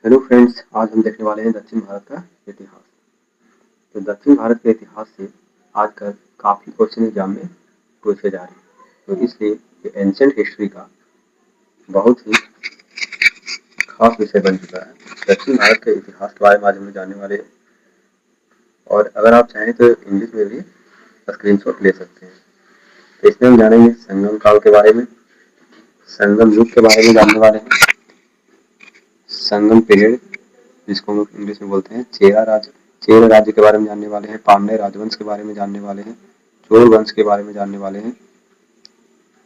Hello friends, आज हम देखने वाले हैं दक्षिण भारत का इतिहास। तो दक्षिण भारत के इतिहास से आजकल काफ़ी क्वेश्चन एग्जाम में पूछे जा रहे हैं, तो इसलिए ये एंशिएंट हिस्ट्री का बहुत ही खास विषय बन चुका है। दक्षिण भारत के इतिहास के बारे में आज हम लोग जानने वाले हैं, और अगर आप चाहें तो इंग्लिश में भी स्क्रीनशॉट ले सकते हैं। तो इसमें हम जानेंगे संगम काल के बारे में, संगम युग के बारे में जानने वाले हैं, संगम पीरियड जिसको हम लोग इंग्लिश में बोलते हैं चेर राज्य के बारे में जानने वाले हैं, पांड्य राजवंश के बारे में जानने वाले हैं, चोल वंश के बारे में जानने वाले हैं,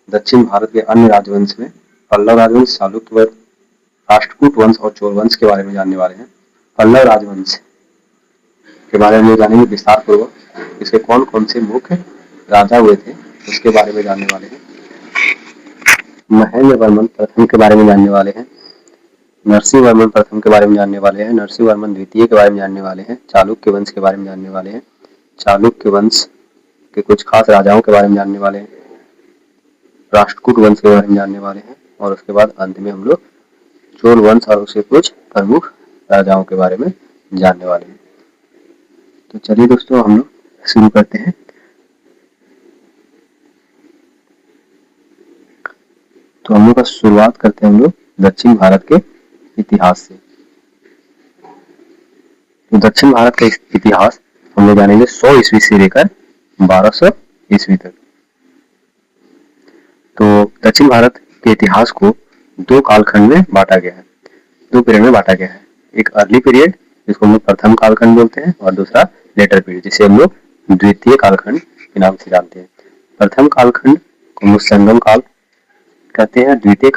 दक्षिण भारत के अन्य राजवंश में पल्लव राजवंश, चालुक्य वंश, राष्ट्रकूट वंश और चोल वंश के बारे में जानने वाले हैं। पल्लव राजवंश के बारे में जानेंगे विस्तार पूर्वक। इसके कौन कौन से मुख्य राजा हुए थे उसके बारे में जानने वाले हैं। महेंद्र वर्मन प्रथम के बारे में जानने वाले हैं, नरसिंह वर्मन प्रथम के बारे में जानने वाले हैं, नरसिंह वर्मन द्वितीय के बारे में जानने वाले हैं, चालुक्य वंश के बारे में जानने वाले हैं, चालुक्य वंश के कुछ खास राजाओं के बारे में जानने वाले हैं, राष्ट्रकूट वंश के बारे में जानने वाले हैं, और उसके बाद अंत में हम लोग चोल वंश और उसके कुछ प्रमुख राजाओं के बारे में जानने वाले हैं। तो चलिए दोस्तों, हम लोग शुरू करते हैं। तो हम लोग का शुरुआत करते हैं हम लोग दक्षिण भारत के इतिहास से। तो दक्षिण भारत का इतिहास हम लोग जानेंगे 100 ईस्वी से लेकर 1200 ईस्वी तक। तो दक्षिण भारत के इतिहास को दो कालखंड में बांटा गया है, दो पीरियड में बांटा गया है। एक अर्ली पीरियड जिसको हम लोग प्रथम कालखंड बोलते हैं, और दूसरा लेटर पीरियड जिसे हम लोग द्वितीय कालखंड के नाम से जानते हैं। प्रथम कालखंड को हम लोग संगम काल कहते हैं। द्वितीय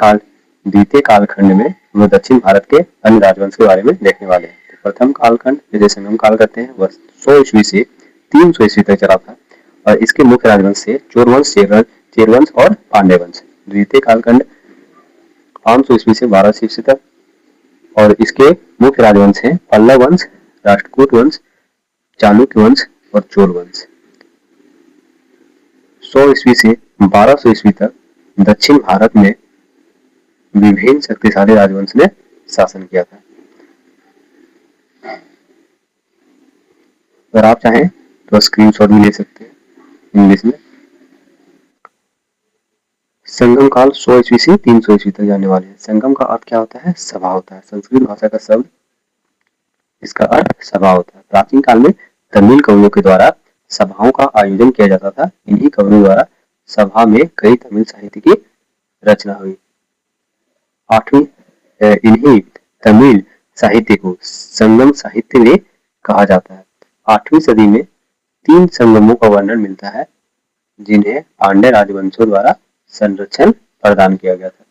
कालखंड में हम लोग दक्षिण भारत के अन्य राजवंश के बारे में देखने वाले हैं। तो प्रथम कालखंड जिसे संगम काल कहते हैं वह 100 ईस्वी से 300 ईस्वी तक चला था, और इसके मुख्य राजवंश से चोरवंश, चेरवंश और पांड्य वंश। द्वितीय कालखंड 500 ईस्वी से 1200 ईस्वी तक, और इसके मुख्य राजवंश हैं पल्लव वंश, राष्ट्रकूट वंश, चालुक्य वंश और चोल वंश। 100 ईस्वी से 1200 ईस्वी तक दक्षिण भारत में विभिन्न शक्तिशाली राजवंश ने शासन किया था। अगर आप चाहें तो स्क्रीनशॉट भी ले सकते हैं इंग्लिश में। संगम काल 100 ईस्वी से 300 ईस्वी तक जाने वाले हैं। संगम का अर्थ क्या होता है? सभा होता है। संस्कृत भाषा का शब्द इसका अर्थ सभा होता है। प्राचीन काल में तमिल कवियों के द्वारा सभाओं का आयोजन किया जाता था। इन्हीं कवियों द्वारा सभा में कई तमिल साहित्य की रचना हुई। इन्हीं तमिल साहित्य को संगम साहित्य में कहा जाता है। 8वीं सदी में 3 संगमों का वर्णन मिलता है जिन्हें पांड्य राजवंशों द्वारा संरक्षण प्रदान किया गया था।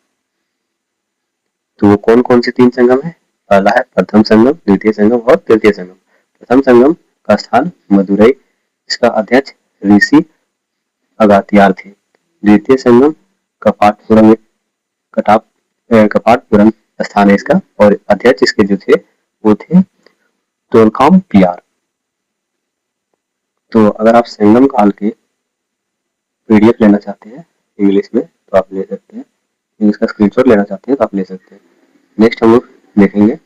तो वो कौन कौन से 3 संगम है? पहला है प्रथम संगम, द्वितीय संगम और तृतीय संगम। प्रथम संगम का स्थान मदुरई, इसका अध्यक्ष ऋषि अगात्यार थे। द्वितीय संगम कपाटपुरम स्थान है इसका, और अध्यक्ष इसके जो थे वो थे तोलकाम पियार। तो अगर आप संगम काल के पीडीएफ लेना चाहते हैं इंग्लिश में तो आप ले सकते हैं, इसका स्क्रीनशॉट लेना चाहते हैं तो आप ले सकते हैं। नेक्स्ट हम लोग देखेंगे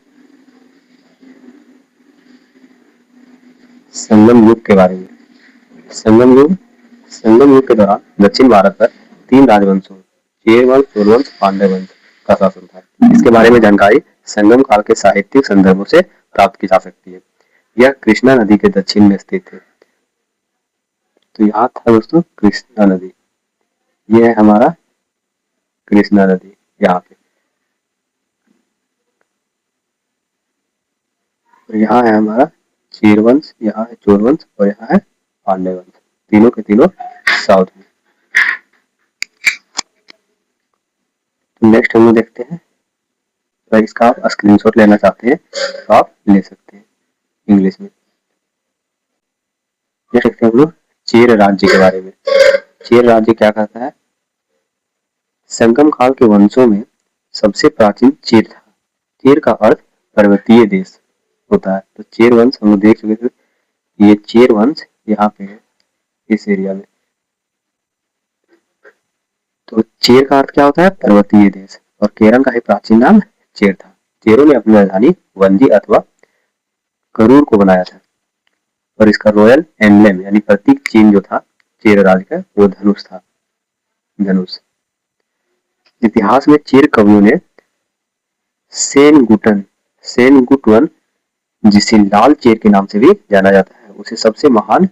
संगम युग के बारे में। संगम युग के दौरान दक्षिण भारत पर 3 राजवंशों चेरवंश, चोलवंश, पांड्य वंश का शासन था। इसके बारे में जानकारी संगम काल के साहित्यिक संदर्भों से प्राप्त की जा सकती है। यह कृष्णा नदी के दक्षिण में स्थित है। तो यहाँ था दोस्तों कृष्णा नदी, यह है हमारा कृष्णा नदी यहाँ पे, और यहाँ है हमारा चेरवंश, यहाँ है चोलवंश और यहाँ है पांड्य वंश। तीनों के तीनों साउथ में। तो नेक्स्ट हम लोग देखते हैं, तो इसका आप स्क्रीनशॉट लेना चाहते हैं तो आप ले सकते हैं इंग्लिश में। देख सकते हैं हम लोग चेर राज्य के बारे में। चेर राज्य क्या कहता है? संगम काल के वंशों में सबसे प्राचीन चेर था। चेर का अर्थ पर्वतीय देश होता है। तो चेर वंश हम लोग देख चुके थे, ये चेर वंश यहाँ पे है इस एरिया में। तो चेर का अर्थ क्या होता है? पर्वतीय देश, और केरल का ही प्राचीन नाम चेर था। चेरों ने अपनी राजधानी वंजी अथवा करूर को बनाया था और इसका रॉयल एम्बलेम यानी प्रतीक चिन्ह जो था चेर राज्य का वो धनुष था। धनुष इतिहास में चेर कवियों ने सेनगुटवन जिसे लाल चेर के नाम से भी जाना जाता है उसे सबसे महान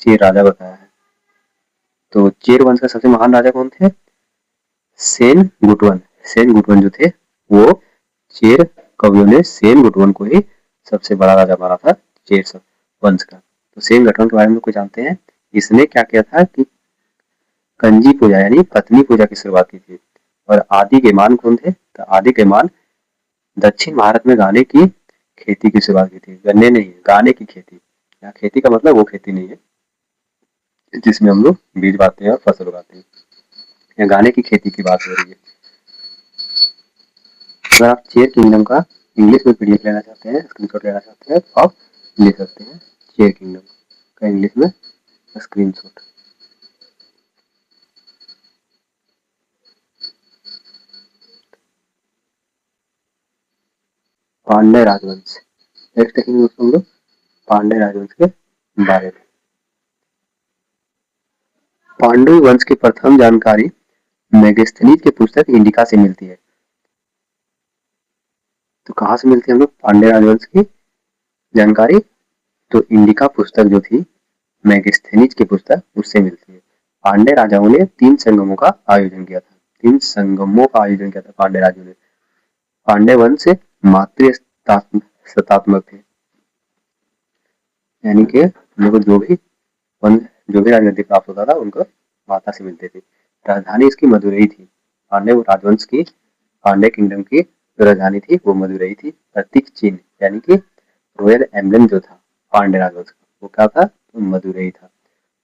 चेर राजा बताया है। तो चेर वंश का सबसे महान राजा कौन थे? सेनगुटवन जो थे वो चेर कवियों ने सेनगुटवन को ही सबसे बड़ा राजा माना था चेर वंश का। तो सेनगुटवन के बारे में कुछ जानते हैं। इसने क्या किया था कि कंजी पूजा यानी पत्नी पूजा की शुरुआत की थी। और आदि के मान कौन थे? तो आदि के मान दक्षिण भारत में गाने की खेती की शुरुआत की थी। गन्ने नहीं, गाने की खेती। यहाँ खेती का मतलब वो खेती नहीं है जिसमें हम लोग बीज बाते हैं और फसल उगाते हैं। यहाँ गाने की खेती की बात हो रही है। अगर आप चेर किंगडम का इंग्लिश में पीडीएफ लेना चाहते हैं, स्क्रीनशॉट लेना चाहते हैं तो आप ले सकते हैं चेर किंगडम का इंग्लिश में स्क्रीनशॉट। पांड्य राजवंश नेक्स्ट देखेंगे दोस्तों हम लोग पांड्य राजवंश के बारे में। पांडु वंश की प्रथम जानकारी मेगस्थनीज की पुस्तक इंडिका से मिलती है। तो कहाँ से मिलती है हम लोग पांड्य राजवंश की जानकारी? तो इंडिका पुस्तक जो थी मेगस्थनीज की पुस्तक उससे मिलती है। पांड्य राजाओं ने 3 संगमों का आयोजन किया था। 3 संगमों का आयोजन किया था पांड्य राजाओं ने। पांड्य वंश मातृ सत्तात्मक थे यानी कि उनको जो भी राजगद्दी प्राप्त होता था उनको माता से मिलते थे। राजधानी इसकी मदुरई थी। पांड्य राजवंश की पांड्य किंगडम की जो राजधानी थी वो मदुरई थी। प्रतीक चिन्ह यानी कि रॉयल एम्बलम जो था पांड्य राजवंश का वो क्या था? तो मदुरई था।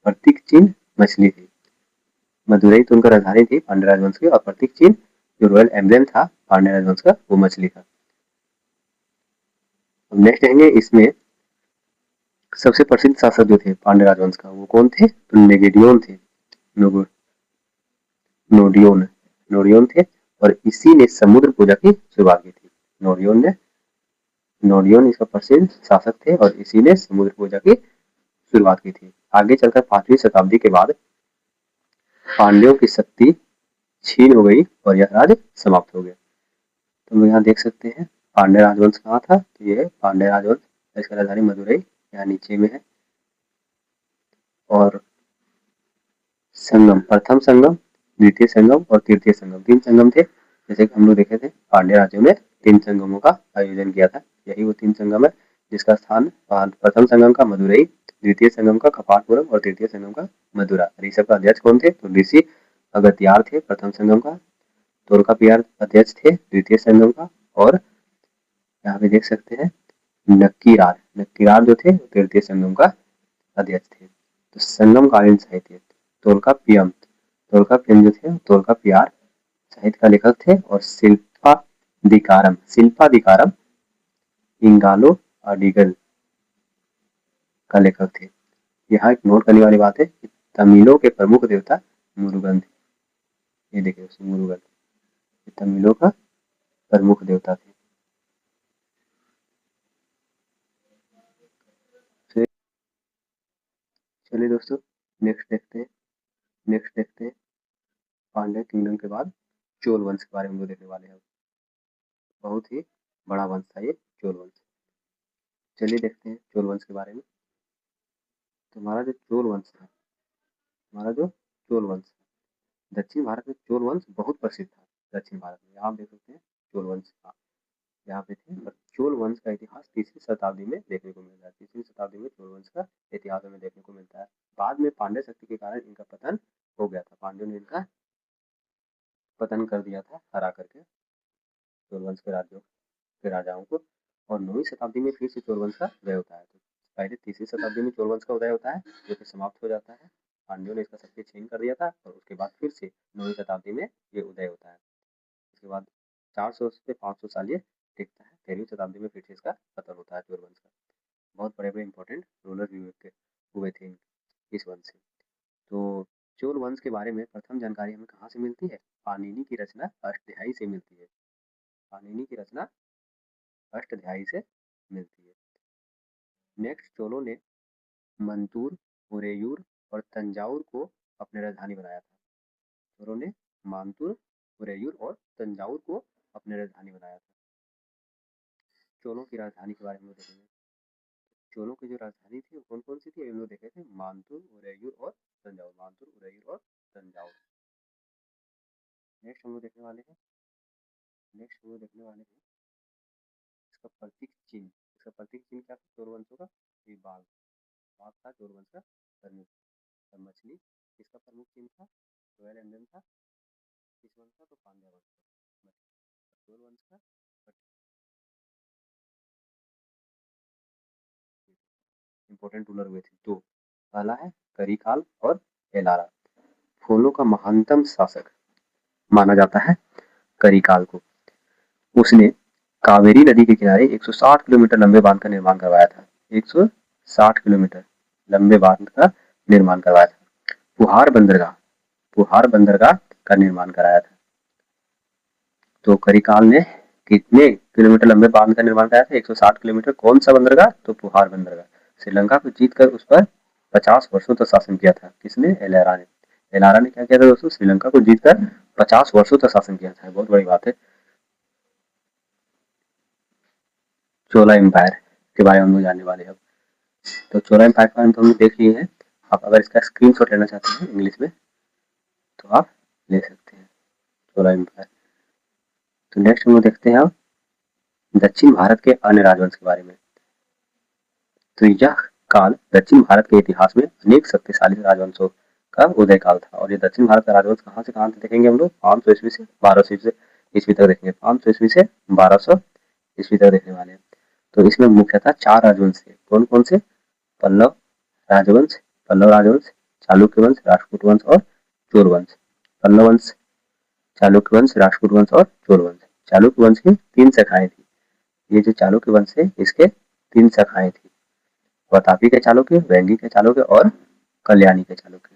प्रतीक चिन्ह मछली थी। मदुरई तो उनका राजधानी थी पांड्य राजवंश की और प्रतीक चिन्ह जो रॉयल एम्बलम था पांड्य राजवंश का वो मछली था। नेक्स्ट देखेंगे इसमें सबसे प्रसिद्ध शासक जो थे पांड्य राजवंश का वो कौन थे? तो नेगेडियोन थे। नोडियोन थे और इसी ने समुद्र पूजा की शुरुआत की थी। नोडियोन इसका प्रसिद्ध शासक थे और इसी ने समुद्र पूजा की शुरुआत की थी। आगे चलकर 5वीं शताब्दी के बाद पांड्यों की शक्ति छीन हो गई और यह राज्य समाप्त हो गया। तो हम यहाँ देख सकते हैं पांड्य राजवंश कहाँ था? तो ये पांड्य राजवंश, इसका राजधानी मदुरई यहाँ नीचे में है। और संगम, प्रथम संगम, द्वितीय संगम और तृतीय संगम, 3 संगम थे। जैसे कि हम लोग देखे थे पांड्य राज्यों में 3 संगमों का आयोजन किया था। यही वो 3 संगम है जिसका स्थान प्रथम संगम का मदुरई, द्वितीय संगम का कपाटपुरम और तृतीय संगम का मदुरा। ये सब का अध्यक्ष कौन थे? तो ऋषि अगत्यार थे प्रथम संगम का। तोरकापियार अध्यक्ष थे द्वितीय संगम का। और यहाँ पे देख सकते हैं नक्कीरार जो थे तृतीय संगम का अध्यक्ष थे। तो संगम कालीन साहित्य तोल्कापियम जो थे तोल्कापियार साहित्य का लेखक थे। और शिल्पाधिकारम इंगालो अडिगल का लेखक थे। यहाँ एक नोट करने वाली बात है कि तमिलों के प्रमुख देवता मुरुगन थे। ये देखिए मुरुगन तमिलों का प्रमुख देवता थे। चलिए दोस्तों नेक्स्ट देखते हैं पांड्य किंगडम के बाद चोल वंश के बारे में देखने वाले हैं। बहुत ही बड़ा वंश था ये चोल वंश। चलिए देखते हैं चोल वंश के बारे में। तो हमारा जो चोल वंश दक्षिण भारत में चोल वंश बहुत प्रसिद्ध था। दक्षिण भारत में यहाँ देख सकते हैं चोल वंश था यहाँ पे थे। और चोल वंश का इतिहास 3वीं शताब्दी में देखने को मिलता है। 3वीं शताब्दी में चोल वंश का इतिहास हमें देखने को मिलता है। बाद में पांड्य शक्ति के कारण इनका पतन हो गया था। पांड्यों ने इनका पतन कर दिया था हरा करके चोल वंश के राजाओं को। और 9वीं शताब्दी में फिर से चोल वंश का उदय होता है। तो पहले 3वीं शताब्दी में चोल वंश का उदय होता है जो कि समाप्त हो जाता है। पांड्यों ने इसका शक्ति छीन कर दिया था और उसके बाद फिर से 9वीं शताब्दी में ये उदय होता है। उसके बाद 400 से 500 साल ये टिकता है। 13वीं शताब्दी में फिर से इसका पतन होता है चोल वंश का। बहुत बड़े-बड़े इंपॉर्टेंट रूलर हुए थे इस वंश से। तो चोल वंश के बारे में प्रथम जानकारी हमें कहाँ से मिलती है? पाणिनि की रचना अष्टध्यायी से मिलती है। पाणिनि की रचना अष्टध्यायी से मिलती है। नेक्स्ट चोलों ने मंतूर, उरेयूर और तंजाउर को अपनी राजधानी बनाया था। चोलों ने मानतूर, उरेयूर और तंजाउर को अपनी राजधानी बनाया था। चोलों की राजधानी के बारे में देखेंगे। चोलों की जो राजधानी थी वो कौन कौन सी थी, हम लोग देखे थे, मानतूर, उरेयूर और तंजाउर। मानतूर, उरेयूर और तंजाउर। नेक्स्ट हम लोग देखने वाले हैं इसका प्रतीक चिन्ह। इसका प्रतीक चिन्ह क्या था, चोरवंशों का ये बाघ था चोरवंश का प्रमुख। और मछली किसका प्रमुख चिन्ह था, रॉयल इंडियन था। किस वंश का, तो पांड्या वंश का। चोरवंश का इंपॉर्टेंट रूलर हुए थे दो। पहला है करिकाल और एलारा। फूलों का महानतम शासक माना जाता है करिकाल को। उसने कावेरी नदी के किनारे 160 किलोमीटर लंबे बांध का निर्माण करवाया था। 160 किलोमीटर लंबे बांध का निर्माण करवाया था। पुहार बंदरगाह का निर्माण कराया था। तो करिकाल ने कितने किलोमीटर लंबे बांध का निर्माण कराया था, 160 किलोमीटर। कौन सा बंदरगाह, तो पुहार बंदरगाह। श्रीलंका को जीतकर उस पर 50 वर्षों तक शासन किया था। किसने, एलारा ने। एलारा ने क्या किया था दोस्तों, श्रीलंका को जीतकर 50 वर्षों तक शासन किया था। बहुत बड़ी बात है। चोला एम्पायर के बारे में हम लोग जानने वाले हैं। तो चोला एम्पायर के बारे में तो हम देख लिए हैं। आप अगर इसका स्क्रीनशॉट लेना चाहते हैं इंग्लिश में तो आप ले सकते हैं, चोला एम्पायर। तो नेक्स्ट हम लोग देखते हैं अब दक्षिण भारत के अन्य राजवंश के बारे में। तो यह काल दक्षिण भारत के इतिहास में अनेक शक्तिशाली राजवंशों का उदय काल था। और ये दक्षिण भारत का राजवंश कहाँ से कहाँ तक देखेंगे हम लोग, 500 ईस्वी से 1200 ईस्वी तक देखेंगे। 500 ईस्वी से 1200 ईस्वी तक देखने वाले हैं। तो इसमें मुख्यतः 4 राजवंश थे। कौन कौन से, पल्लव राजवंश, चालुक्य वंश, राजपूत वंश और चोल वंश। पल्लव वंश, चालुक्य वंश, राजपूत वंश और चोल वंश। चालुक्य वंश की 3 शाखाएं थी। ये जो चालुक्य वंश है इसके 3 शाखाएं थी, वातापी के चालुक्य, वेंगी के चालुक्य और कल्याणी के चालुक्य।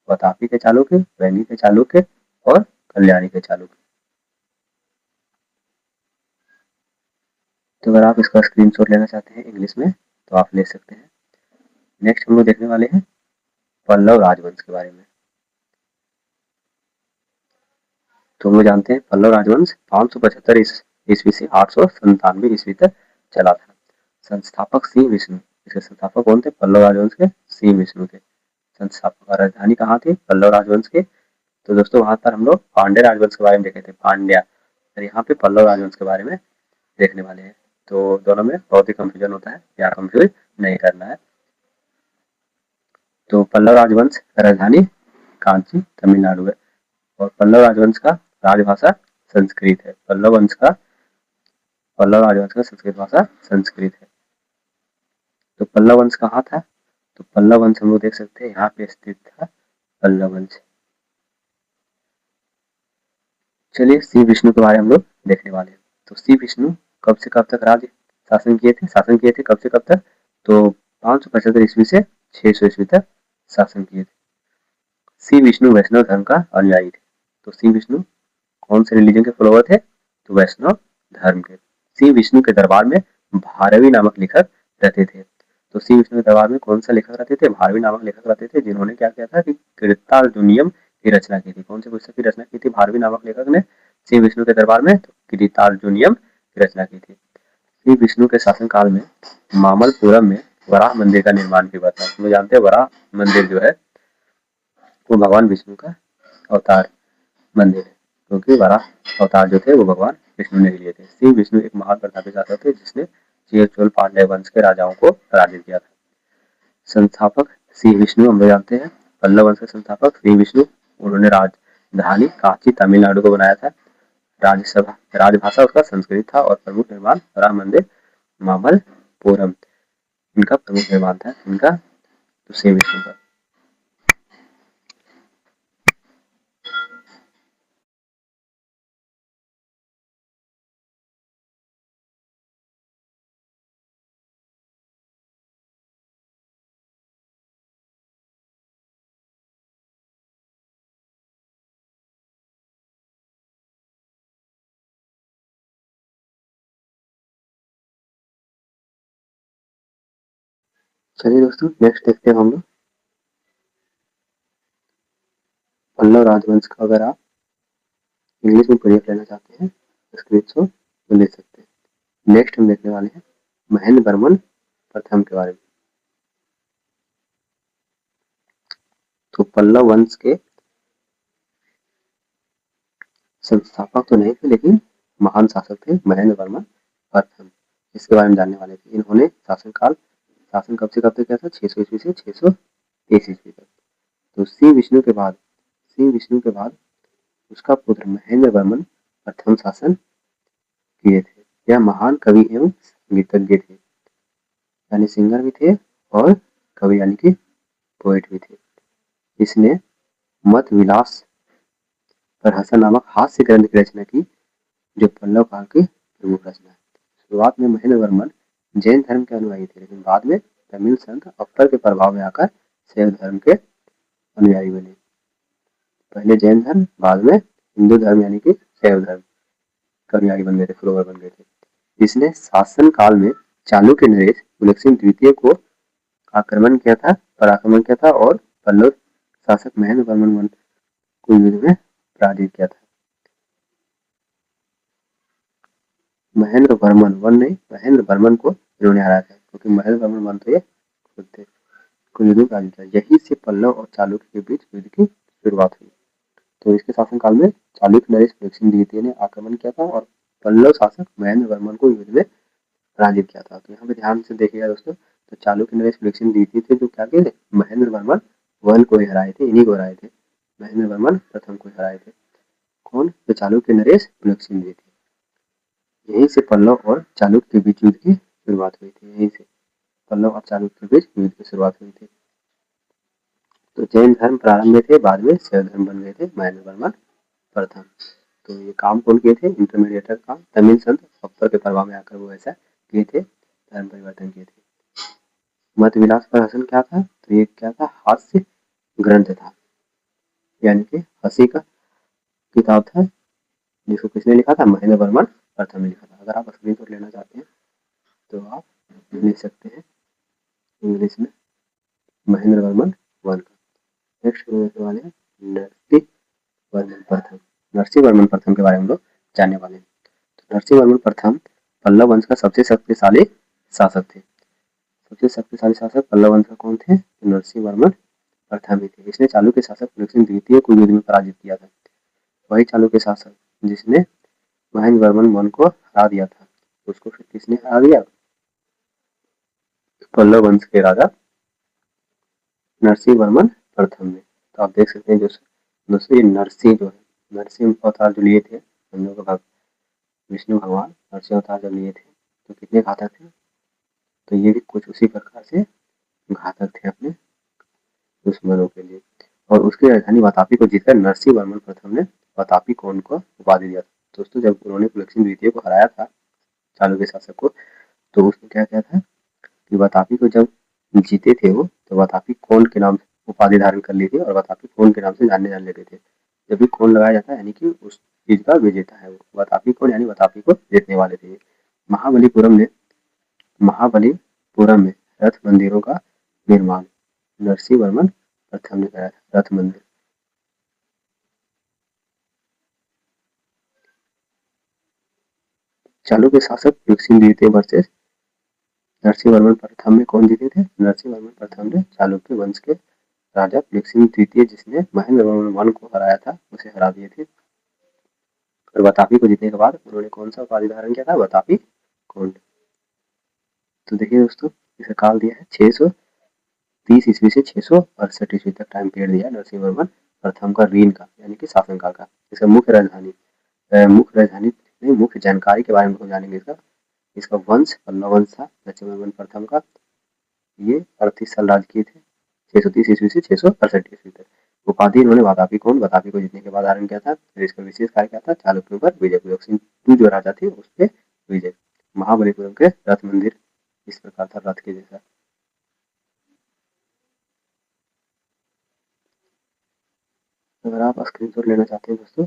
वातापी के चालुक्य, वेंगी के चालुक्य और कल्याणी के चालुक्य। तो अगर आप इसका स्क्रीनशॉट लेना चाहते हैं इंग्लिश में तो आप ले सकते हैं। नेक्स्ट हम लोग देखने वाले हैं पल्लव राजवंश के बारे में। तो हम लोग जानते हैं पल्लव राजवंश 575 ईस्वी से 897 ईस्वी तक चला था। संस्थापक सिंह विष्णु, इसके संस्थापक कौन थे, पल्लव राजवंश के सिंह विष्णु थे संस्थापक। राजधानी कहाँ थी, पल्लव राजवंश के। तो दोस्तों वहां पर हम लोग पांड्य राजवंश के बारे में देखे थे, पांड्या। और यहाँ पे पल्लव राजवंश के बारे में देखने वाले हैं। तो दोनों में बहुत ही कंफ्यूजन होता है, यहाँ कंफ्यूज नहीं करना है। तो पल्लव राजवंश राजधानी कांची तमिलनाडु है। और पल्लव राजवंश का राजभाषा संस्कृत है। पल्लव राजवंश का संस्कृत भाषा संस्कृत है। तो पल्लव वंश कहाँ था, तो पल्लव वंश हम लोग देख सकते हैं यहाँ पे स्थित था पल्लव वंश। चलिए श्री विष्णु के बारे में हम लोग देखने वाले हैं। तो श्री विष्णु कब से कब तक शासन किए थे कब से कब तक, तो 575 ईस्वी से 600 ईस्वी तक शासन किए थे। श्री विष्णु वैष्णव धर्म का अनुयायी थे। तो श्री विष्णु कौन से रिलीजन के फॉलोवर थे, तो वैष्णव धर्म के। श्री विष्णु के दरबार में भारवी नामक लेखक रहते थे। तो श्री विष्णु के दरबार में कौन सा लेखक रहते थे, भारवी नामक लेखक रहते थे, जिन्होंने क्या किया था कि कीर्तार्जुनीयम की रचना की थी। कौन से पुस्तक की रचना की थी भारवी नामक लेखक ने, श्री विष्णु के दरबार में कीर्तार्जुनीयम की रचना की थी। श्री विष्णु के शासनकाल में मामल्लपुरम में वराह मंदिर का निर्माण भी हुआ था। हम जानते हैं वराह मंदिर जो है वो भगवान विष्णु का अवतार मंदिर है, क्योंकि वराह अवतार जो थे वो भगवान विष्णु ने लिए थे। श्री विष्णु एक महान प्रतापी शासक थे जिसने चोल पांड्य वंश के राजाओं को पराजित किया था। संस्थापक श्री विष्णु हम लोग जानते हैं, पल्लव वंश के संस्थापक श्री विष्णु। उन्होंने राजधानी कांची तमिलनाडु को बनाया था। राजभाषा उसका संस्कृत था और प्रमुख निर्माण राम मंदिर मामल्लपुरम इनका प्रमुख निर्माण था इनका, तो श्री विष्णु का। चलिए दोस्तों, नेक्स्ट देखते हैं हम लोग पल्लव राजवंश का। अगर आप इंग्लिश में पीडीएफ लेना चाहते हैं स्क्रीनशॉट तो ले सकते हैं। नेक्स्ट हम देखने वाले हैं महेंद्र वर्मन प्रथम के बारे में। तो पल्लव वंश के संस्थापक तो नहीं थे, लेकिन महान शासक थे महेंद्र वर्मन प्रथम। इसके बारे में जानने वाले थे। इन्होंने शासन कब से कब तक किया था? 600 ईस्वी से 623 ईस्वी तक। तो श्री विष्णु के बाद उसका पुत्र महेंद्र वर्मन प्रथम शासन किए थे। यह महान कवि एवं संगीतज्ञ थे, यानी सिंगर भी थे और कवि यानी कि पोएट भी थे। इसने मत विलास प्रहसन नामक हास्य ग्रंथ की रचना की, जो पल्लव काल की प्रमुख रचना है। शुरुआत में महेंद्र वर्मन जैन धर्म के अनुयायी थे, लेकिन बाद में तमिल संत अप्पर के प्रभाव में आकर शैव धर्म के अनुयायी बने। पहले जैन धर्म, बाद में हिंदू धर्म यानी कि शैव धर्म के अनुयायी बन गए थे, फॉलोवर बन गए थे। इसने शासन काल में चालुक्य नरेश पुलकेशिन द्वितीय को पराक्रमण किया था और पल्लव शासक महेंद्र वर्मन को युद्ध में पराजित किया था। महेंद्र वर्मन को इन्होंने हराया था, क्योंकि महेंद्र वर्मन वन तो ये खुद थे, को युद्ध में पराजित किया। यही से पल्लव और चालुक्य के बीच युद्ध की शुरुआत हुई। तो इसके शासनकाल में चालुक्य नरेश पुलकेशिन द्वितीय ने आक्रमण किया था और पल्लव शासक महेंद्र वर्मन को युद्ध में पराजित किया था। तो यहाँ पे ध्यान से देखिएगा दोस्तों, तो चालुक्य नरेश पुलकेशिन द्वितीय थे जो क्या किए थे? महेंद्र वर्मन वन को ही हराए थे, इन्हीं को हराए थे। महेंद्र वर्मन प्रथम को हराए थे। कौन? तो चालुक्य नरेश पुलकेशिन द्वितीय। यहीं से पल्लव और चालुक्य के बीच युद्ध की शुरुआत हुई थी। यहीं से पल्लव और चालुक्य के बीच युद्ध की शुरुआत हुई थी। तो जैन धर्म प्रारंभ में थे, बाद में शैव धर्म बन गए थे महेंद्र वर्मन प्रथम। तो ये काम कौन किए थे? इंटरमीडिएटर काम तमिल संत अप्पर के प्रभाव में आकर वो ऐसा किए थे, धर्म परिवर्तन किए थे। मत विलास प्रहसन क्या था? तो ये क्या था? हास्य ग्रंथ था, यानी कि हंसी का किताब था, जिसको किसने लिखा था? महेंद्र वर्मन प्रथम ने लिखा था। अगर आप स्क्रीनशॉट लेना चाहते हैं तो आप ले सकते हैं इंग्लिश में महेंद्र वर्मन वन का। नेक्स्ट देखने वाले हैं नरसिंह वर्मन प्रथम के बारे में हम लोग जानने वाले हैं। तो नरसिंह वर्मन प्रथम पल्लव वंश का सबसे शक्तिशाली शासक थे। सबसे शक्तिशाली शासक पल्लव वंश का कौन थे? नरसिंह वर्मन प्रथम ही थे। इसने चालुक्य शासक पुलकेशिन द्वितीय को युद्ध में पराजित किया था। वही चालुक्य शासक जिसने महेंद्र वर्मन वन को हरा दिया था, उसको फिर किसने हरा दिया? पल्लव वंश के राजा नरसिंह वर्मन प्रथम ने। तो आप देख सकते हैं दोस्तों, ये नरसिंह जो है, नरसिंह अवतार जो लिए थे हम लोग का विष्णु भगवान, नरसिंह अवतार जब लिए थे तो कितने घातक थे? तो ये भी कुछ उसी प्रकार से घातक थे अपने दुश्मनों के लिए। और उसकी राजधानी वातापी को जीतकर नरसिंह वर्मन प्रथम ने वातापी को उनको उपाधि दिया था। दोस्तों, जब उन्होंने पुलकेशिन द्वितीय को हराया था, चालुक्य शासक को, तो उसने क्या किया था कि वातापी को जब जीते थे वो, तो वातापी कौन के नाम से उपाधि धारण कर ली थी और वातापी कौन के नाम से जाने लगे थे। जब भी कौन लगाया जाता है यानी कि उस चीज का विजेता है वो। वातापी कौन? यानी वातापी को जीतने वाले थे। महाबलीपुरम में रथ मंदिरों का निर्माण नरसिंह वर्मन प्रथम ने कराया था। रथ मंदिर चालुक्य शासक पुलकेशिन द्वितीय वर्सेस नरसिंह वर्मन प्रथम में कौन जीते थे? नरसिंह वर्मन प्रथम ने चालुक्य वंश के राजा पुलकेशिन द्वितीय, जिसने महेंद्र वर्मन वन को हराया था, उसे हरा दिए थे। और वातापी को जीतने के बाद उन्होंने कौन सा उपाधि धारण किया था? वातापी कौंड। तो देखिए दोस्तों, इसे काल दिया है 630 ईस्वी से 668 ईस्वी तक टाइम पीरियड दिया नरसिंह वर्मन प्रथम का रीन का, यानी कि शासनकाल का। इसका मुख्य राजधानी मुख्य जानकारी के बारे में जानेंगे। इसका वंश पल्लव वंश था नरसिंह वर्मन प्रथम का। ये 38 साल राज किए थे, 630 ईस्वी से 668 ईस्वी तक। उपाधि इन्होंने वातापी को जीतने के बाद धारण किया था। फिर इसका विशेष कार्य क्या था? चालुक्यों पर विजय, पुलकेशिन जो राजा थे उस पर विजय। महाबलीपुरम के रथ मंदिर इस प्रकार था, रथ के जैसा। अगर आप स्क्रीनशॉट लेना चाहते हैं दोस्तों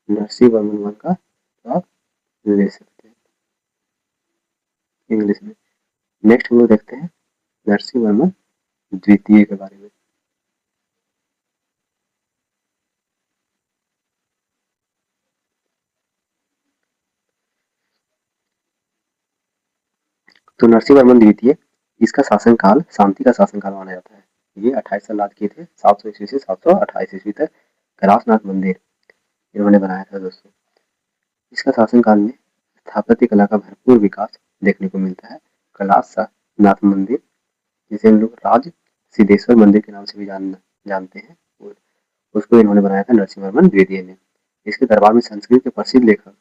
नरसिंह वर्मन वन का, तो आप ले सकते हैं इंग्लिश में। नेक्स्ट हम लोग देखते हैं नरसिंहवर्मन द्वितीय के बारे में। तो नरसिंहवर्मन द्वितीय, इसका शासनकाल शांति का शासनकाल माना जाता है। ये 28 साल राज किए थे, 700 ईस्वी से 728 ईस्वी तक। कैलाशनाथ मंदिर इन्होंने बनाया था दोस्तों। इसका शासनकाल में स्थापत्य कला का भरपूर विकास देखने को मिलता है। कैलाशनाथ मंदिर, जिसे हम लोग राज सिद्धेश्वर मंदिर के नाम से भी जानते हैं, उसको इन्होंने बनाया था नरसिंहवर्मन द्वितीय ने। इसके दरबार में संस्कृत के प्रसिद्ध लेखक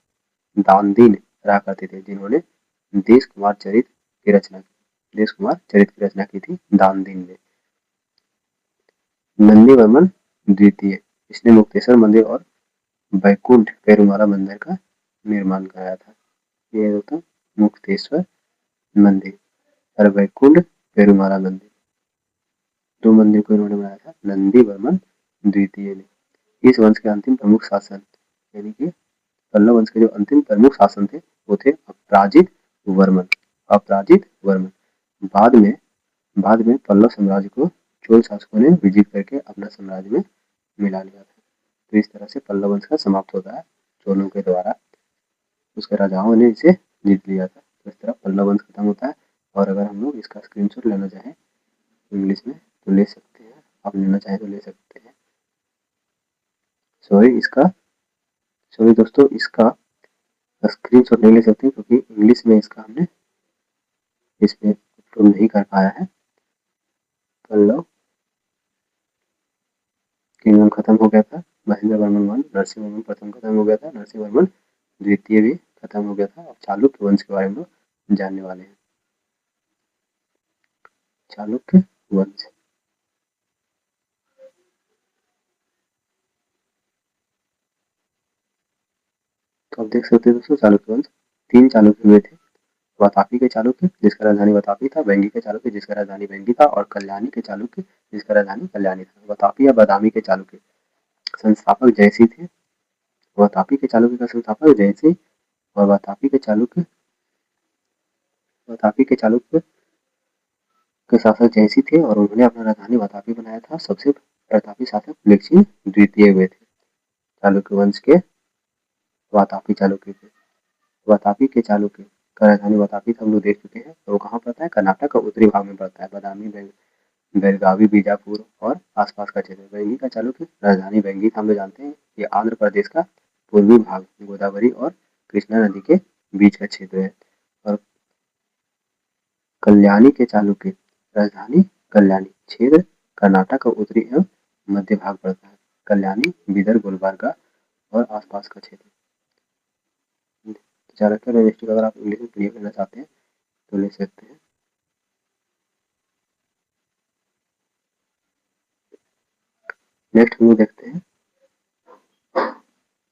दानदीन रहा करते थे, जिन्होंने देश कुमार चरित की रचना की थी दानदीन ने। नंदीवर्मन द्वितीय, इसने मुक्तेश्वर मंदिर और बैकुंठ पेरुमाला मंदिर का निर्माण कराया था। ये होता मुक्तेश्वर मंदिर और बैकुंठ पेरुमाला मंदिर, दो मंदिर को इन्होंने बनाया था नंदीवर्मन द्वितीय ने। इस वंश के अंतिम प्रमुख शासन, यानी कि पल्लव वंश के जो अंतिम प्रमुख शासन थे वो थे अपराजित वर्मन। बाद में पल्लव साम्राज्य को चोल शासकों ने विजित करके अपना साम्राज्य में मिला लिया था। तो इस तरह से पल्लव वंश का समाप्त होता है चोलों के द्वारा, उसके राजाओं ने इसे जीत लिया था। तो इस तरह पल्लव वंश खत्म होता है। और अगर हम लोग इसका स्क्रीनशॉट लेना चाहें इंग्लिश में तो ले सकते हैं, आप लेना चाहें तो ले सकते हैं। सॉरी दोस्तों, इसका स्क्रीनशॉट नहीं ले सकते क्योंकि इंग्लिश में इसका हमने इसमें अपलोड नहीं कर पाया है। पल्लव किंगडम खत्म हो गया था, महेंद्र वर्मन वन, नरसिंहवर्मन प्रथम खत्म हो गया था, नरसिंहवर्मन द्वितीय भी खत्म हो गया था। अब चालुक्य वंश के बारे में जानने वाले हैं। चालुक्य वंश, तो आप देख सकते हैं दोस्तों, चालुक्य वंश 3 चालुक्य हुए थे। वातापी के चालुक्य जिसका राजधानी वातापी था, वेंगी के चालुक्य जिसका राजधानी वेंगी था, और कल्याणी के चालुक्य जिसका राजधानी कल्याणी था। वातापी या बादामी के चालुक्य संस्थापक जयसिंह थे। वातापी के चालुक्य का संस्थापक जयसिंह और वातापी के चालुक्य के शासक जयसिंह थे और उन्होंने अपना राजधानी वातापी बनाया था। सबसे प्रतापी शासक पुलकेशिन द्वितीय हुए थे चालुक्य वंश के। वातापी चालुक्य के वातापी के चालुक्य का राजधानी वातापी हम लोग देख चुके हैं। तो वो कहाँ पड़ता है? कर्नाटक का उत्तरी भाग में पड़ता है, बादामी, बेलगावी, बीजापुर और आसपास का क्षेत्र। वेंगी का चालुक्य राजधानी वेंगी था, हम लोग जानते हैं। ये आंध्र प्रदेश का पूर्वी भाग, गोदावरी और कृष्णा नदी के बीच का क्षेत्र है। और कल्याणी के चालुक्य राजधानी कल्याणी, क्षेत्र कर्नाटक का उत्तरी एवं मध्य भाग पड़ता है। कल्याणी, बीदर, गुलबर्गा और आसपास का क्षेत्र। चाणक्य डायनेस्टी अगर आप इंग्लिश में क्लियर करना चाहते हैं तो ले सकते हैं। नेक्स्ट हम लोग देखते हैं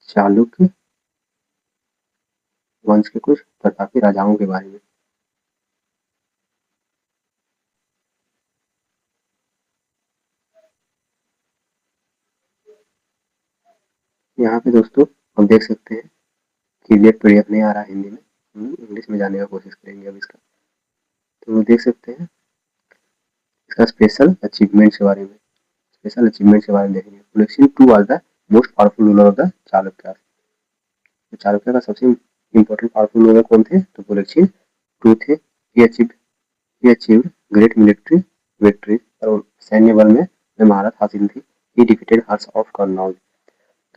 चालुक्य वंश के कुछ प्रतापी राजाओं के बारे में। यहाँ पे दोस्तों हम देख सकते हैं क्लियर पीडीएफ नहीं आ रहा हिंदी में, हम इंग्लिश में जाने का कोशिश करेंगे अब इसका। तो वो देख सकते हैं इसका स्पेशल अचीवमेंट्स के बारे में देखेंगे। Pulakeshin II was the most powerful ruler of the Chalukya. तो चालुक्य का सबसे इम्पोर्टेंट पावरफुल रूलर कौन थे? तो पुलकेशिन II थे। ही अचीव्ड ग्रेट मिलिट्री विक्ट्री, और सैन्य बल में महारत हासिल थी। ही डिफीटेड हर्ष ऑफ कन्नौज।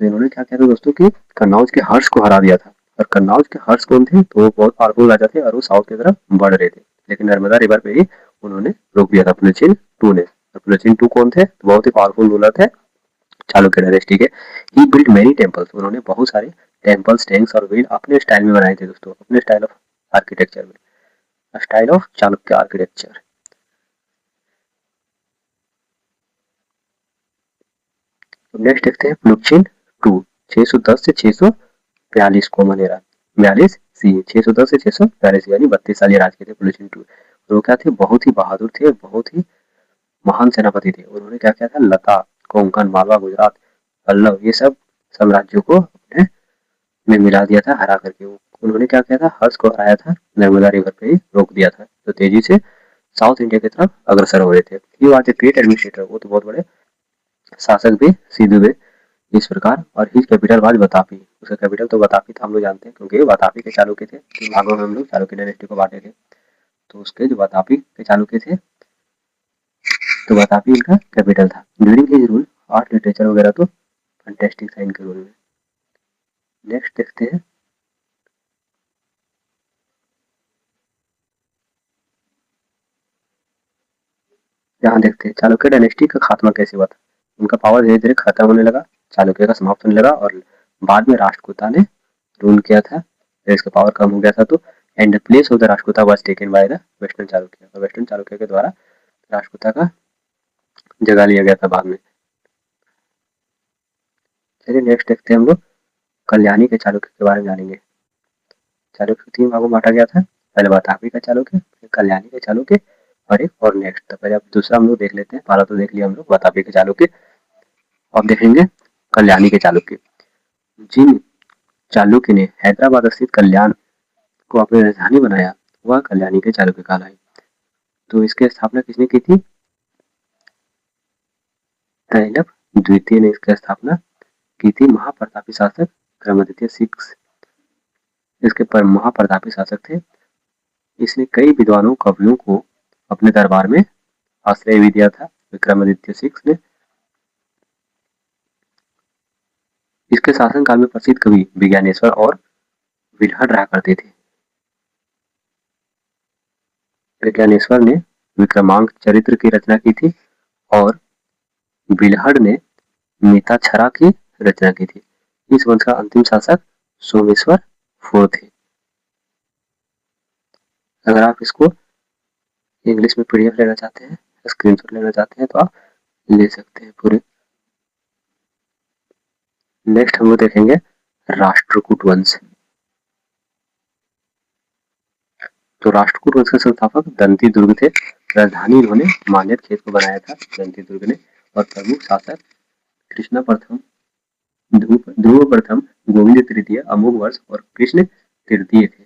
तो इन्होंने क्या किया था दोस्तों कि कन्नौज के हर्ष को हरा दिया था। और कन्नौज के हर्ष कौन थे? तो वो बहुत पावरफुल राजा थे और वो साउथ की तरफ बढ़ रहे थे, लेकिन नर्मदा रिवर पे ही उन्होंने रोक दिया था पुलकेशिन II ने। पुलकेशिन II कौन थे? तो बहुत ही पावरफुल रूलर थे चालुक्य डायनेस्टी के। ही बिल्ट मेनी टेम्पल्स, उन्होंने बहुत सारे टेम्पल्स, टैंक्स और व्हील अपने स्टाइल में बनाए थे दोस्तों, अपने स्टाइल ऑफ आर्किटेक्चर में, स्टाइल ऑफ चालुक्य आर्किटेक्चर। तो नेक्स्ट देखते हैं पुलकेशिन II 610 से 642 कॉमन एरा 42 सी 610 से 642 यानी 32 साल ये राज किए थे पुलकेशिन II। और वो क्या थे? बहुत ही बहादुर थे, बहुत ही महान सेनापति थे। उन्होंने क्या किया था? लता, कोंकण, मालवा, गुजरात, पल्लव, ये सब साम्राज्यों को अपने में मिला दिया था हरा करके। उन्होंने क्या किया था? हर्ष को हराया था, नर्मदा रिवर पे ही रोक दिया था। तो तेजी से साउथ इंडिया की तरफ अग्रसर हो रहे थे। He was a great administrator, वो तो बहुत बड़े शासक भी सिद्ध हुए इस प्रकार। और हिज कैपिटल वाज बतापी, उसका कैपिटल तो बतापी था, हम लोग जानते हैं, क्योंकि बतापी के चालुक्य थे। तीन भागों में हम लोग चालुक्य डायनेस्टी को बांटे थे, तो उसके जो बतापी के चालुक्य थे, तो बतापी इनका कैपिटल था। During his rule art literature वगैरह तो फैंटास्टिक था इनके रूल में। नेक्स्ट देखते हैं, यहाँ देखते हैं चालुक्य डायनेस्टी का खात्मा कैसे हुआ था। उनका पावर धीरे धीरे खत्म होने लगा, चालुक्य का समाप्त होने लगा, और बाद में राष्ट्रकूटा ने रूल किया था, फिर इसका पावर कम हो गया था, तो and the place of the Rashtrakuta was taken by the western Chalukya, और वेस्टर्न चालुक्य के द्वारा राष्ट्रकूटा का जगह लिया गया था बाद में। चलिए नेक्स्ट देखते हैं हम लोग, कल्याणी के चालुक्य के बारे में जानेंगे। चालुक्य को तीन भागों में बांटा गया था, पहले बतापी का चालुक्य, फिर कल्याणी का चालुक्य, और एक और नेक्स्ट। तो पहले अब दूसरा हम लोग देख लेते हैं, पहला तो देख लिया हम लोग बतापी के चालुक्य, अब देखेंगे कल्याणी के चालुक्य। जिन चालुक्य ने हैदराबाद स्थित कल्याण को अपनी राजधानी बनाया, वह कल्याणी के चालुक्य कहलाए। तो इसकी स्थापना किसने की थी? तैलप द्वितीय ने इसकी स्थापना की थी। महाप्रतापी शासक विक्रमादित्य सिक्स इसके पर महाप्रतापी शासक थे। इसने कई विद्वानों कवियों को अपने दरबार में आश्रय भी दिया था विक्रमादित्य सिक्स ने। इसके शासनकाल में प्रसिद्ध कवि विज्ञानेश्वर और बिल्हड़ रहा करते थे। विज्ञानेश्वर ने विक्रमांक चरित्र की रचना की थी, और बिल्हड़ ने मिताक्षरा की रचना की थी। इस वंश का अंतिम शासक सोमेश्वर फोर्थ थे। अगर आप इसको इंग्लिश में पीडीएफ लेना चाहते हैं, स्क्रीनशॉट लेना चाहते हैं, तो आप ले सकते हैं पूरे। नेक्स्ट हम लोग देखेंगे राष्ट्रकूट वंश। तो राष्ट्रकूट वंश के संस्थापक दंती दुर्ग थे। राजधानी इन्होंने मान्यत खेत को बनाया था दंती दुर्ग ने, और प्रमुख शासक कृष्ण प्रथम, ध्रुव प्रथम, गोविंद तृतीय, अमोघ वर्ष और कृष्ण तृतीय थे।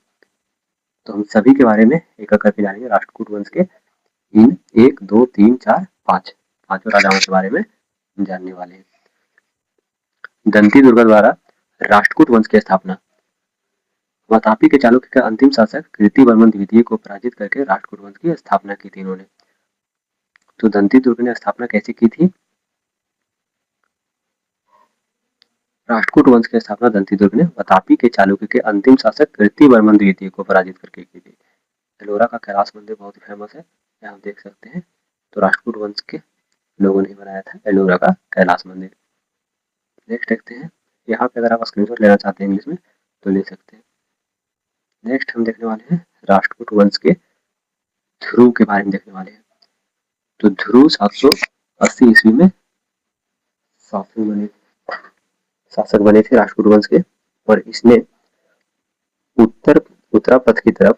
तो हम सभी के बारे में एक एक करके जानेंगे राष्ट्रकूट वंश के इन 1 2 3 4 5 पांचों राजाओं के बारे में जानने वाले हैं। दंती दुर्ग द्वारा राष्ट्रकूट वंश की स्थापना। वातापी के चालुक्य का अंतिम शासक कीर्तिवर्मन द्वितीय को पराजित करके राष्ट्रकूट वंश की स्थापना की थी इन्होंने। तो दंती दुर्ग ने स्थापना कैसे की थी? राष्ट्रकूट वंश की स्थापना दंती दुर्ग ने वातापी के चालुक्य के अंतिम शासक कीर्तिवर्मन द्वितीय को पराजित करके की थी। एलोरा का कैलाश मंदिर बहुत ही फेमस है, यहाँ आप देख सकते हैं। तो राष्ट्रकूट वंश के लोगों ने बनाया था एलोरा का कैलाश मंदिर। नेक्स्ट देखते हैं, यहाँ पे अगर आप स्क्रीनशॉट लेना चाहते हैं इंग्लिश में तो ले सकते हैं। नेक्स्ट हम देखने वाले हैं राष्ट्रकूट वंश के ध्रुव के बारे में देखने वाले हैं। तो ध्रुव 780 ईस्वी में शासक बने थे राष्ट्रकूट वंश के, और इसने उत्तरापथ की तरफ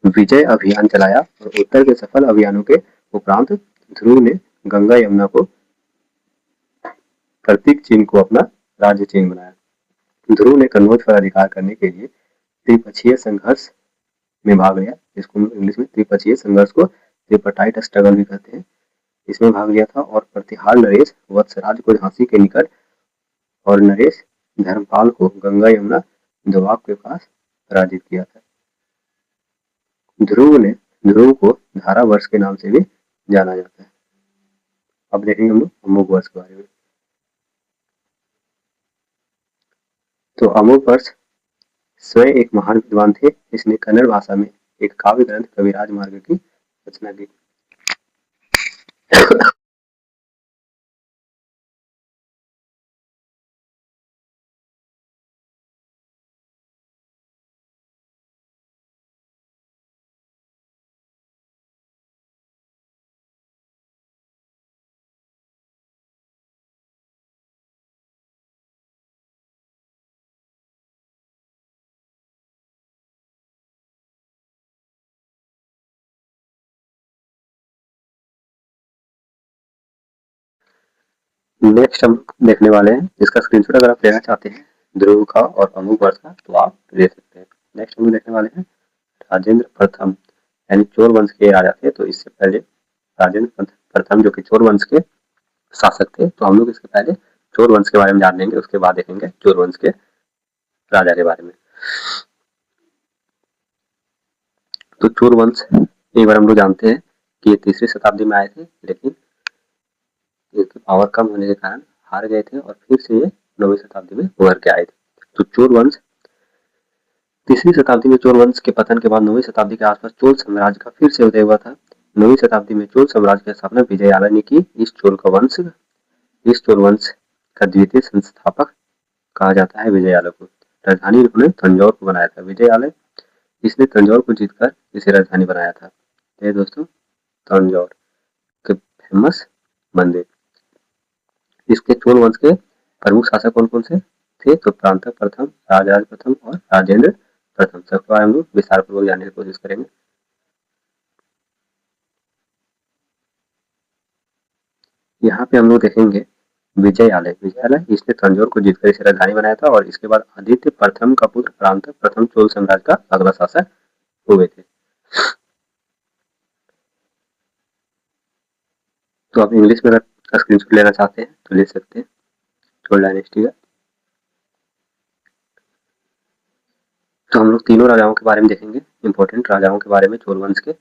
विजय अभियान चलाया, और उत्तर के सफल अभियानों के उपरांत ध्रुव ने गंगा यमुना को प्रतीक चिन्ह को अपना राज्य चिन्ह बनाया। ध्रुव ने कन्नौज पर अधिकार करने के लिए त्रिपक्षीय संघर्ष में भाग लिया, इसको इंग्लिश में त्रिपक्षीय संघर्ष को त्रिपटाइट स्ट्रगल भी कहते हैं, इसमें भाग लिया था, और प्रतिहार नरेश वत्सराज को झांसी के निकट और नरेश धर्मपाल को गंगा यमुना दोआब के पास पराजित किया था। ध्रुव को धारा वर्ष के नाम से भी जाना जाता है। अब देखेंगे हम लोग अमोघ वर्ष के बारे में। तो अमोघ वर्ष स्वयं एक महान विद्वान थे। इसने कन्नड़ भाषा में एक काव्य ग्रंथ कविराज मार्ग की रचना की। नेक्स्ट हम देखने वाले हैं, इसका स्क्रीनशॉट अगर आप लेना चाहते हैं ध्रुव का और अमोघ वर्ष का तो आप ले सकते हैं। नेक्स्ट हम देखने वाले हैं राजेंद्र प्रथम यानी चोल वंश के राजा थे। तो इससे पहले राजेंद्र प्रथम जो कि चोल वंश के शासक थे, तो हम लोग इसके पहले चोल वंश के बारे में जान लेंगे, उसके बाद देखेंगे चोल वंश के राजा के बारे में। तो चोल वंश एक बार हम लोग जानते हैं कि ये 3री शताब्दी में आए थे, लेकिन इनकी पावर कम होने के कारण हार गए थे और फिर से ये 9वीं शताब्दी में उभर के आए थे। तो चोल वंश 3री शताब्दी में चोल वंश के पतन के बाद 9वीं शताब्दी के आसपास चोल साम्राज्य का फिर से उदय हुआ था। 9वीं शताब्दी में चोल साम्राज्य की स्थापना विजयालय ने की। इस चोल वंश का द्वितीय संस्थापक कहा जाता है विजयालय को। राजधानी इन्होंने तंजौर को बनाया था। विजयालय इसने तंजौर को जीतकर इसे राजधानी बनाया था। ये दोस्तों तंजौर के फेमस मंदिर। इसके चोल वंश के प्रमुख शासक कौन कौन से थे? तो प्रांतक प्रथम, राजराज प्रथम और राजेंद्र प्रथम। सबके बारे में हम लोग विस्तार पूर्वक जानने की कोशिश करेंगे। यहाँ पे हम लोग देखेंगे विजयालय। इसने तंजौर को जीतकर इसे राजधानी बनाया था और इसके बाद आदित्य प्रथम का पुत्र प्रांतक प्रथम चोल साम्राज्य का अगला शासक हुए थे। तो आप इंग्लिश में अगर स्क्रीनशॉट लेना चाहते हैं तो ले सकते हैं चोल डायनेस्टी का। तो हम लोग तीनों राजाओं के बारे में देखेंगे, इंपॉर्टेंट राजाओं के बारे में चोल वंश के।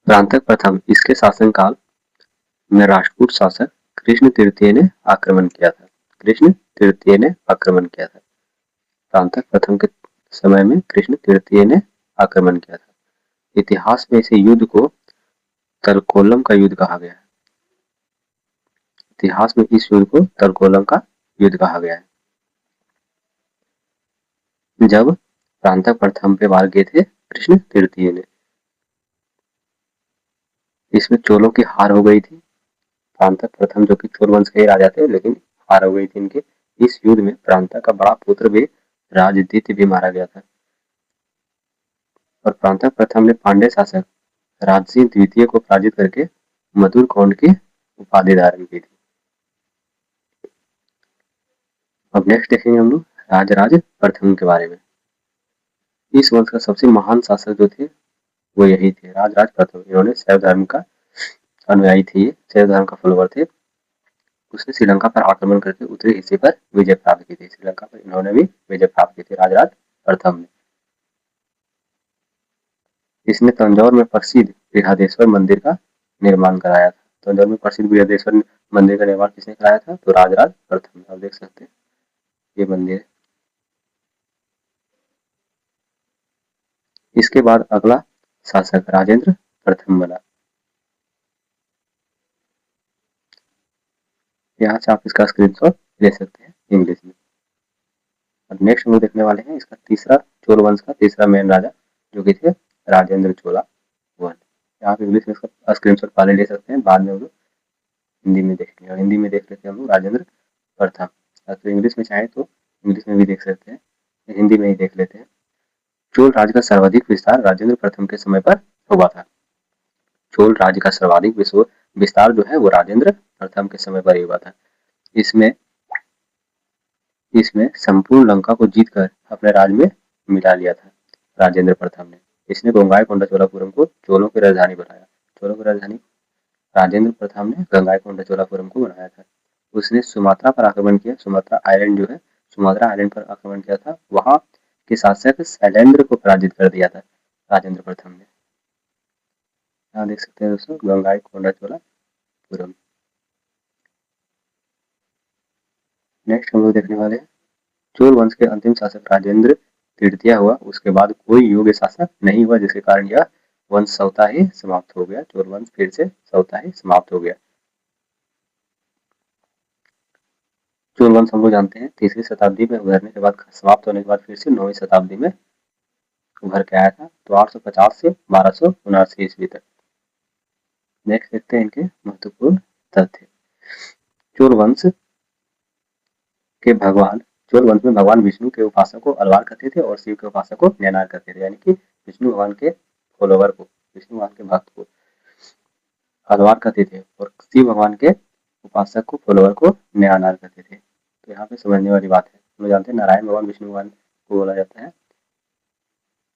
प्रांतक प्रथम, इसके शासनकाल में राष्ट्रकूट शासक कृष्ण तृतीय ने आक्रमण किया था। प्रांतक प्रथम के समय में कृष्ण तृतीय ने आक्रमण किया था। इतिहास में इसे युद्ध को तलकोलम का युद्ध कहा गया है। इतिहास में इस युद्ध को तलकोलम का युद्ध कहा गया है। जब प्रांतक प्रथम पे वार किए थे कृष्ण तृतीय ने, इसमें चोलों की हार हो गई थी। प्रांतक प्रथम जो कि चोल वंश के राजा थे, लेकिन हार हो गई थी इनकी। इस युद्ध में प्रांतक का बड़ा पुत्र भी राजदित्य भी मारा गया था और प्रांतक प्रथम ने पांड्य शासक राजसिंह द्वितीय को पराजित करके मधुर कौंड की उपाधि धारण की थी। अब नेक्स्ट देखेंगे हम लोग राजराज प्रथम के बारे में। इस वंश का सबसे महान शासक जो थे वो यही थे, राजराज प्रथम। इन्होंने शैव धर्म का अनुयायी थे, ये शैव धर्म का फॉलोवर थे। उसने श्रीलंका पर आक्रमण करके उत्तरी हिस्से पर विजय प्राप्त की थी। श्रीलंका पर इन्होंने भी विजय प्राप्त की थी राजराज प्रथम ने। इसने तंजौर में प्रसिद्ध बृहदेश्वर मंदिर का निर्माण कराया था। तंजौर में प्रसिद्ध बृहदेश्वर मंदिर का निर्माण किसने कराया था? तो राजराज प्रथम। आप देख सकते हैं ये मंदिर। इसके बाद अगला शासक राजेंद्र प्रथम बना। यहाँ से आप इसका स्क्रीनशॉट ले सकते हैं इंग्लिश में। और नेक्स्ट हम लोग देखने वाले हैं इसका तीसरा चोल वंश का तीसरा मेन राजा जो कि थे राजेंद्र चोला वन। आप इंग्लिश में इसका स्क्रीनशॉट पहले ले सकते हैं, बाद में हम लोग हिंदी में देखेंगे। और हिंदी में देख लेते हैं हम लोग राजेंद्र प्रथम। तो इंग्लिश में चाहे तो इंग्लिश में भी देख सकते हैं, हिंदी में ही देख लेते हैं। चोल राज्य का सर्वाधिक विस्तार राजेंद्र प्रथम के समय पर हुआ था। चोल राज्य का सर्वाधिक विस्तार जो है वो राजेंद्र प्रथम के समय पर ही हुआ था। इसमें संपूर्ण लंका को जीतकर अपने राज्य में मिला लिया था राजेंद्र प्रथम ने। इसने गंगाईकोंडा चोलापुरम को चोलों की राजधानी बनाया। चोलों की राजधानी राजेंद्र प्रथम ने गंगाईकोंडा चोलापुरम को बनाया था। उसने सुमात्रा पर आक्रमण किया। सुमात्रा आइलैंड जो है, सुमात्रा आइलैंड पर आक्रमण किया था। वहां के शासक शैलेंद्र को पराजित कर दिया था राजेंद्र प्रथम ने। यहाँ देख सकते हैं दोस्तों गंगाईकोंडा चोलापुरम। नेक्स्ट हम लोग देखने वाले हैं चोल वंश के अंतिम शासक राजेंद्र तृतीय हुआ। उसके बाद कोई योग्य शासक नहीं हुआ, जिसके कारण यह वंश स्वतः ही समाप्त हो गया। चोल वंश फिर से स्वतः ही समाप्त हो गया। चोल वंश हम लोग जानते हैं 3री शताब्दी में उभरने के बाद समाप्त होने के बाद फिर से 9वीं शताब्दी में उभर के आया था, तो 850 से 1279 ईस्वी तक। नेक्स्ट देखते हैं इनके महत्वपूर्ण तथ्य। चोल वंश में भगवान विष्णु के उपासक को अलवार कहते थे और शिव के उपासक को नैनार कहते थे, यानी कि विष्णु भगवान के फॉलोवर को, विष्णु भगवान के भक्त को अलवार कहते थे और शिव भगवान के उपासक को, फॉलोवर को नैनार कहते थे। तो यहाँ पे समझने वाली बात है। हम लोग जानते हैं नारायण भगवान विष्णु भगवान को बोला जाता है,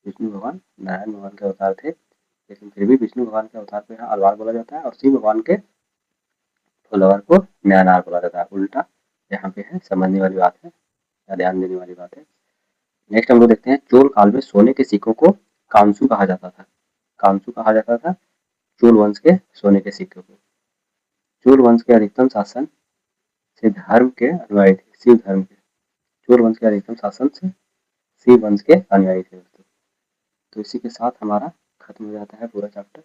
विष्णु भगवान नारायण भगवान के अवतार थे, लेकिन फिर भी विष्णु भगवान के अवतार को यहाँ अलवार बोला जाता है और शिव भगवान के फॉलोवर को नैनार बोला जाता है। उल्टा यहाँ पे है, समझने वाली बात है या ध्यान देने वाली बात है। नेक्स्ट हम लोग देखते हैं, चोल काल में सोने के सिक्कों को कांसु कहा जाता था। कांसु कहा जाता था चोल वंश के सोने के सिक्कों को। चोल वंश के अधिकतम शासन से धर्म के अनुयायी थे, शिव धर्म के। चोल वंश के अधिकतम शासन से शिव वंश के अनुयायी थे दोस्तों। तो इसी के साथ हमारा खत्म हो जाता है पूरा चैप्टर।